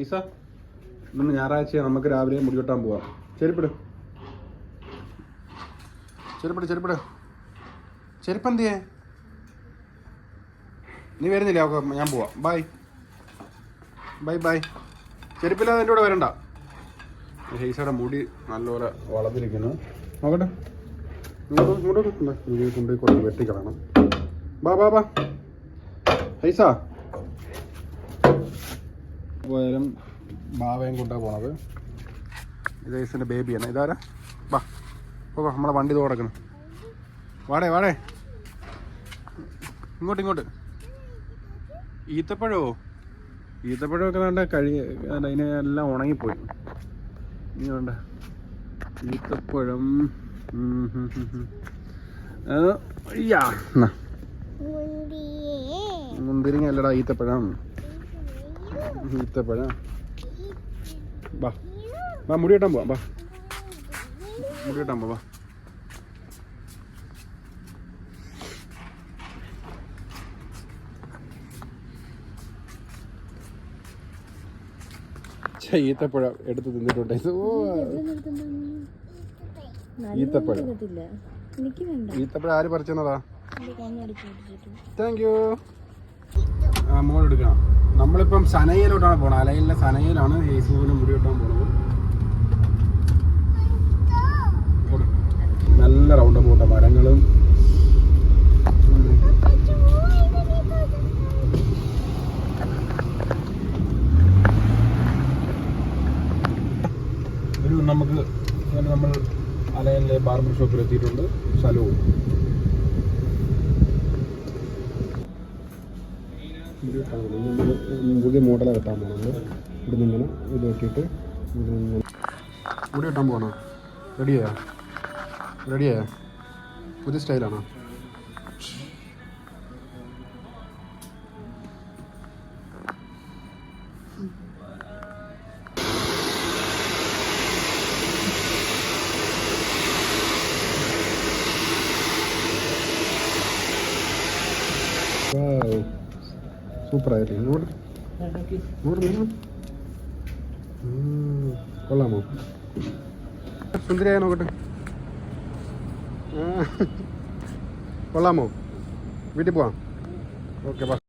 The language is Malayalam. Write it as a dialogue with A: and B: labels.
A: ഈസ ഇന്ന് ഞായറാഴ്ച നമുക്ക് രാവിലെ മുടി വെട്ടാൻ പോവാം. ചെരുപ്പിട് ചെരുപ്പ് എന്തിയേ? നീ വരുന്നില്ല? ഓക്കെ, ഞാൻ പോവാം. ബൈ. ചെരുപ്പില്ലാതെ എൻ്റെ കൂടെ വരണ്ട. ഹെയ്സയുടെ മുടി നല്ലപോലെ വളർന്നിരിക്കുന്നു. നോക്കട്ടെ, ഇങ്ങോട്ട് കൊണ്ടുപോയി കൊണ്ട് വെട്ടിക്കളയണം. ബാ ഹൈസ പോയാലും ബാവയും കൊണ്ടാണ് പോണത്. ഇത് ഹൈസിൻ്റെ ബേബിയാണ്. ഇതാരാ? ബാ നമ്മളെ വണ്ടി തോടക്കണം. വാടേ ഇങ്ങോട്ട്. ഈത്തപ്പഴമൊക്കെ വേണ്ട അതിനെല്ലാം ഉണങ്ങിപ്പോയി. ഇനി വേണ്ട ഈത്തപ്പഴം. മുന്തിരിങ്ങ അല്ലടാ, ഈത്തപ്പഴം. ബാ മുടി വെട്ടാൻ പോവാം. ബാ ഈത്തപ്പഴം എടുത്ത് തിന്നിട്ടുണ്ട്. ഈത്തപ്പഴം ആര് പറിച്ചെന്നതാ? Thank you. മോളെടുക്കണം. നമ്മളിപ്പം സനയിലോട്ടാണ് പോണത്. അലയിലെ സനയിലാണ് യേശുവിന് മുടി വെട്ടാൻ പോണത്. നല്ല റൗണ്ട് പോട്ട മരങ്ങളും നമ്മൾ അലയിലെ ബാർബർ ഷോപ്പിൽ എത്തിയിട്ടുണ്ട്. സലൂൺ പുതിയ മോഡലാണ് വെട്ടാൻ പോണത്. ഇവിടെ നിന്ന് ഇങ്ങനെ ഇത് വെട്ടിയിട്ട് മുടി വെട്ടാൻ പോകണം. റെഡിയാ? പുതിയ സ്റ്റൈലാണോ? സൂപ്പറായിട്ട് കൊള്ളാമോ? സുന്ദരിയായ നോക്കട്ടെ. കൊള്ളാമോ? വീട്ടിൽ പോവാം. ഓക്കെ.